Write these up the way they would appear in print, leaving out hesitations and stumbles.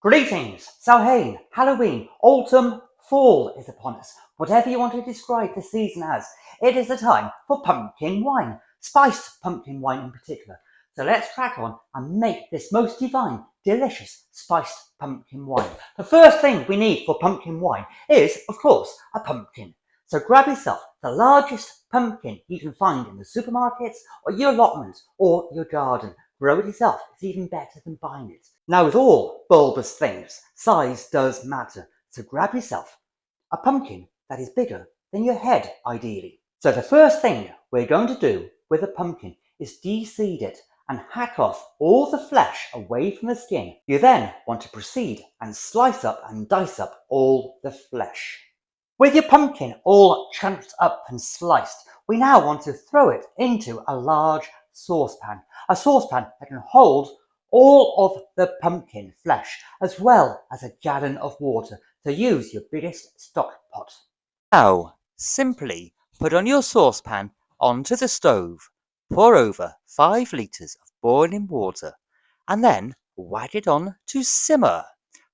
Greetings, Samhain, Halloween, autumn, fall is upon us. Whatever you want to describe the season as, it is the time for pumpkin wine, spiced pumpkin wine in particular. So let's crack on and make this most divine, delicious, spiced pumpkin wine. The first thing we need for pumpkin wine is, of course, a pumpkin. So grab yourself the largest pumpkin you can find in the supermarkets or your allotment or your garden. Grow it yourself, it's even better than buying it. Now with all bulbous things, size does matter, so grab yourself a pumpkin that is bigger than your head ideally. So the first thing we're going to do with a pumpkin is de-seed it and hack off all the flesh away from the skin. You then want to proceed and slice up and dice up all the flesh. With your pumpkin all chunked up and sliced, we now want to throw it into a large saucepan. A saucepan that can hold all of the pumpkin flesh as well as a gallon of water, so use your biggest stock pot. Now, simply put on your saucepan onto the stove, pour over 5 litres of boiling water and then whack it on to simmer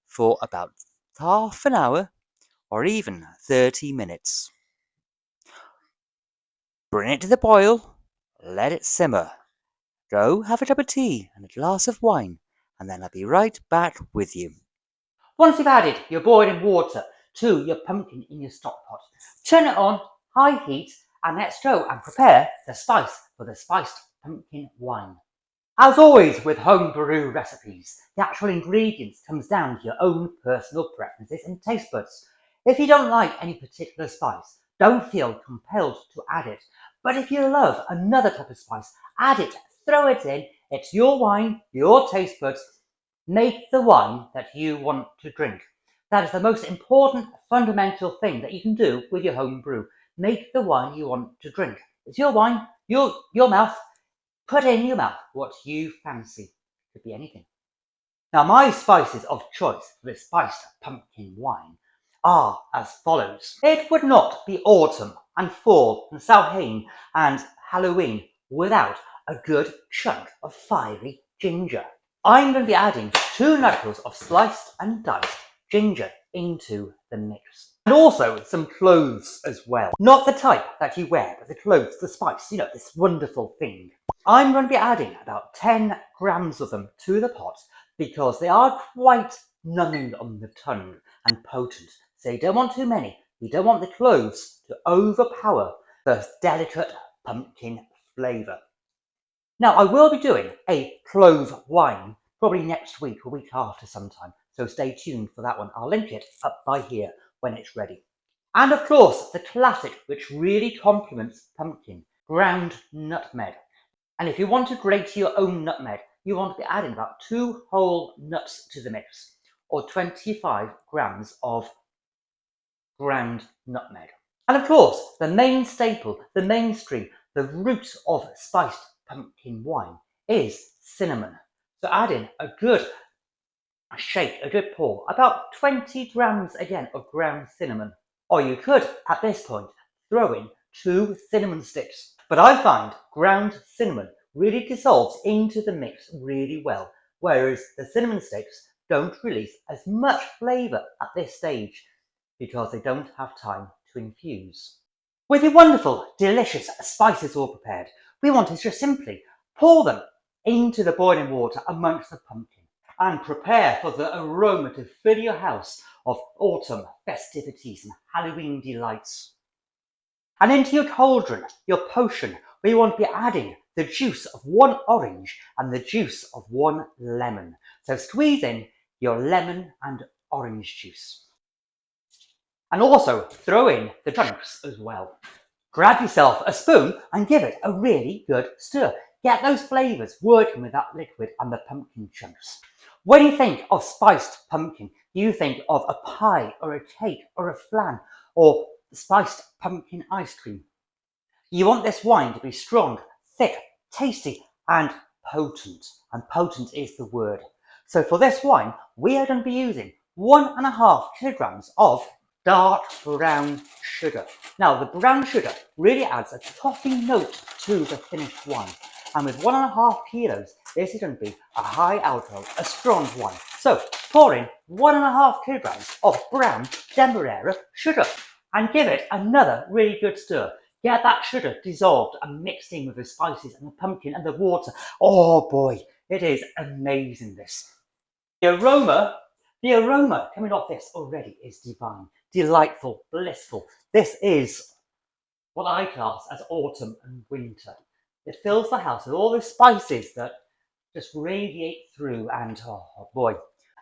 for about half an hour or even 30 minutes. Bring it to the boil, let it simmer. Go have a cup of tea and a glass of wine, and then I'll be right back with you. Once you've added your boiling water to your pumpkin in your stock pot, turn it on high heat and let's go and prepare the spice for the spiced pumpkin wine. As always with homebrew recipes, the actual ingredients comes down to your own personal preferences and taste buds. If you don't like any particular spice, don't feel compelled to add it. But if you love another type of spice, add it, throw it in. It's your wine, your taste buds. Make the wine that you want to drink. That is the most important fundamental thing that you can do with your home brew. Make the wine you want to drink. It's your wine, your mouth. Put in your mouth what you fancy. Could be anything. Now my spices of choice for this spiced pumpkin wine are as follows. It would not be autumn and fall and Samhain and Halloween without a good chunk of fiery ginger. I'm going to be adding 2 knuckles of sliced and diced ginger into the mix. And also some cloves as well. Not the type that you wear, but the cloves, the spice, you know, this wonderful thing. I'm going to be adding about 10 grams of them to the pot because they are quite numbing on the tongue and potent. So you don't want too many. You don't want the cloves to overpower the delicate pumpkin flavour. Now I will be doing a clove wine probably next week or week after sometime. So stay tuned for that one. I'll link it up by here when it's ready. And of course, the classic which really complements pumpkin, ground nutmeg. And if you want to grate your own nutmeg, you want to be adding about 2 whole nuts to the mix, or 25 grams of ground nutmeg. And of course, the main staple, the mainstream, the root of spiced pumpkin wine is cinnamon. So add in a good shake, a good pour, about 20 grams again of ground cinnamon. Or you could, at this point, throw in 2 cinnamon sticks. But I find ground cinnamon really dissolves into the mix really well, whereas the cinnamon sticks don't release as much flavour at this stage because they don't have time to infuse. With your wonderful, delicious spices all prepared, we want to just simply pour them into the boiling water amongst the pumpkin and prepare for the aroma to fill your house of autumn festivities and Halloween delights. And into your cauldron, your potion, we want to be adding the juice of 1 orange and the juice of 1 lemon. So squeeze in your lemon and orange juice. And also throw in the chunks as well. Grab yourself a spoon and give it a really good stir. Get those flavours working with that liquid and the pumpkin chunks. When you think of spiced pumpkin, you think of a pie or a cake or a flan or spiced pumpkin ice cream. You want this wine to be strong, thick, tasty and potent. And potent is the word. So for this wine, we are going to be using 1.5 kilograms of dark brown sugar. Now the brown sugar really adds a toffee note to the finished wine. And with 1.5 kilos, this is going to be a high alcohol, a strong wine. So pour in 1.5 kilograms of brown demerara sugar and give it another really good stir. Get that sugar dissolved and mixed in with the spices and the pumpkin and the water. Oh boy, it is amazing this. The aroma coming off this already is divine, delightful, blissful. This is what I class as autumn and winter. It fills the house with all those spices that just radiate through and oh boy.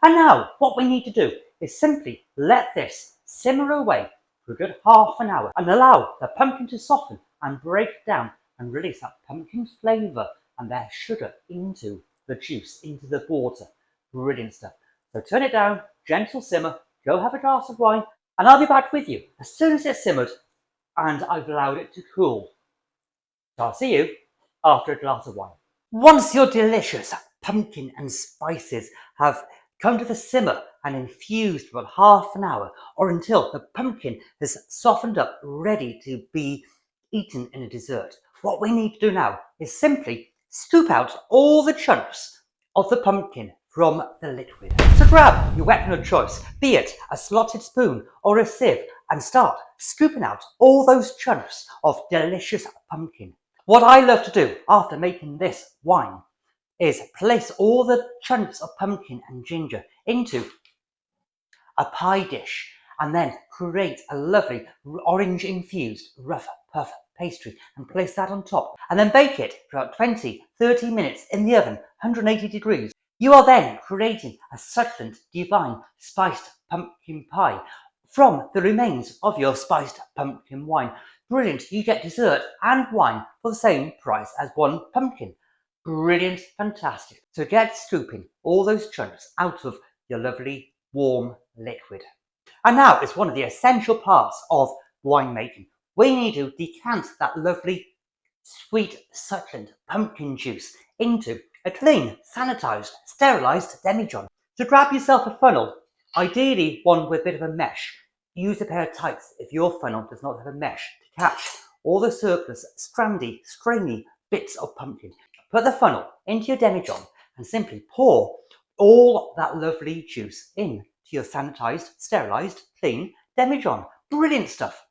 And now what we need to do is simply let this simmer away for a good half an hour and allow the pumpkin to soften and break down and release that pumpkin flavour and their sugar into the juice, into the water. Brilliant stuff. So turn it down, gentle simmer, go have a glass of wine, and I'll be back with you as soon as it's simmered and I've allowed it to cool. So I'll see you after a glass of wine. Once your delicious pumpkin and spices have come to the simmer and infused for about half an hour or until the pumpkin has softened up, ready to be eaten in a dessert, what we need to do now is simply scoop out all the chunks of the pumpkin from the liquid. So grab your weapon of choice, be it a slotted spoon or a sieve, and start scooping out all those chunks of delicious pumpkin. What I love to do after making this wine is place all the chunks of pumpkin and ginger into a pie dish and then create a lovely orange infused rough puff pastry and place that on top and then bake it for about 20-30 minutes in the oven, 180 degrees. You are then creating a succulent, divine, spiced pumpkin pie from the remains of your spiced pumpkin wine. Brilliant, you get dessert and wine for the same price as one pumpkin. Brilliant, fantastic. So get scooping all those chunks out of your lovely warm liquid. And now it's one of the essential parts of winemaking. We need to decant that lovely, sweet, succulent pumpkin juice into a clean, sanitized, sterilized demijohn. So grab yourself a funnel, ideally one with a bit of a mesh. Use a pair of tights if your funnel does not have a mesh to catch all the surplus, strandy, stringy bits of pumpkin. Put the funnel into your demijohn and simply pour all that lovely juice in to your sanitized, sterilized, clean demijohn. Brilliant stuff.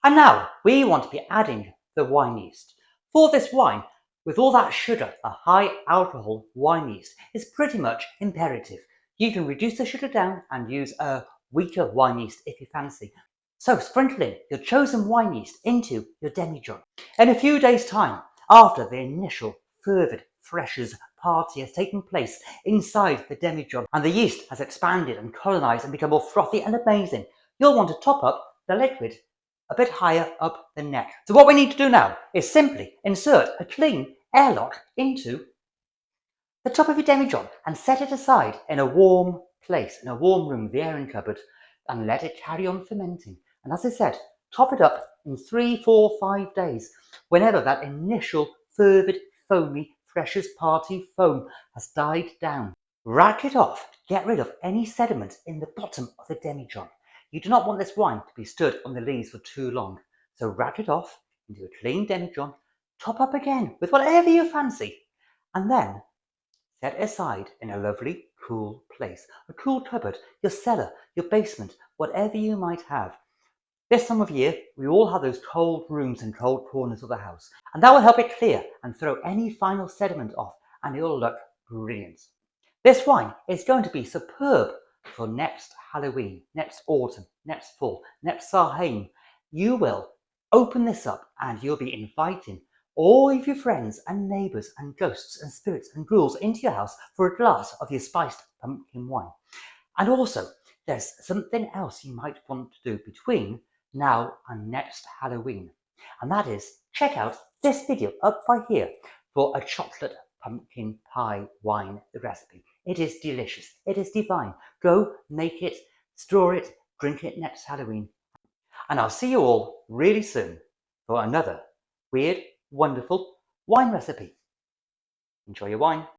And now we want to be adding the wine yeast. For this wine, with all that sugar, a high alcohol wine yeast is pretty much imperative. You can reduce the sugar down and use a weaker wine yeast if you fancy. So sprinkle in your chosen wine yeast into your demijohn. In a few days' time, after the initial fervid freshers party has taken place inside the demijohn and the yeast has expanded and colonized and become more frothy and amazing, you'll want to top up the liquid a bit higher up the neck. So what we need to do now is simply insert a clean airlock into the top of your demijohn and set it aside in a warm place, in a warm room, the airing cupboard, and let it carry on fermenting. And as I said, top it up in 3, 4, 5 days, whenever that initial fervid, foamy, freshers party foam has died down. Rack it off, get rid of any sediment in the bottom of the demijohn. You do not want this wine to be stood on the lees for too long, so rack it off into a clean demijohn, top up again with whatever you fancy, and then set it aside in a lovely, cool place, a cool cupboard, your cellar, your basement, whatever you might have. This time of year, we all have those cold rooms and cold corners of the house, and that will help it clear and throw any final sediment off, and it'll look brilliant. This wine is going to be superb for next Halloween, next autumn, next fall, next Samhain. You will open this up and you'll be inviting all of your friends and neighbours and ghosts and spirits and ghouls into your house for a glass of your spiced pumpkin wine. And also, there's something else you might want to do between now and next Halloween. And that is check out this video up by here for a chocolate pumpkin pie wine recipe. It is delicious. It is divine. Go make it, store it, drink it next Halloween. And I'll see you all really soon for another weird, wonderful wine recipe. Enjoy your wine.